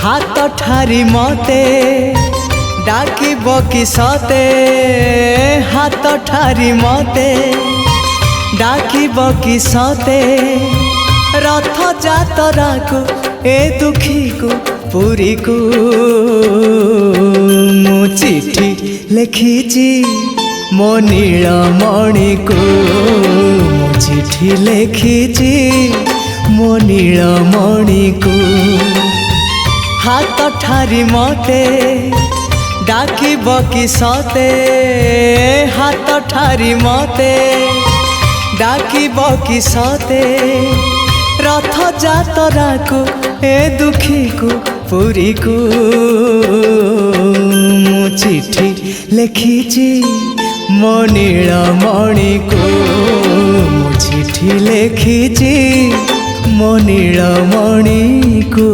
हाथ ठारी मते डाकिब कि सते हाथ ठारी मते डाकिब कि सते रथ जातरा को ए दुखी को पुरी को मु चिठी लिखिची मो नीलमणि को मु चिठी लिखिची मो नीलमणि को हाथ ठारी मते डाकिब कि सते हाथ ठारी मते डाकिब कि सते रथ जातरा को ए दुखी को पुरी को मु चिठी लिखिची मो नीलमणि को मु चिठी लिखिची मो नीलमणि को।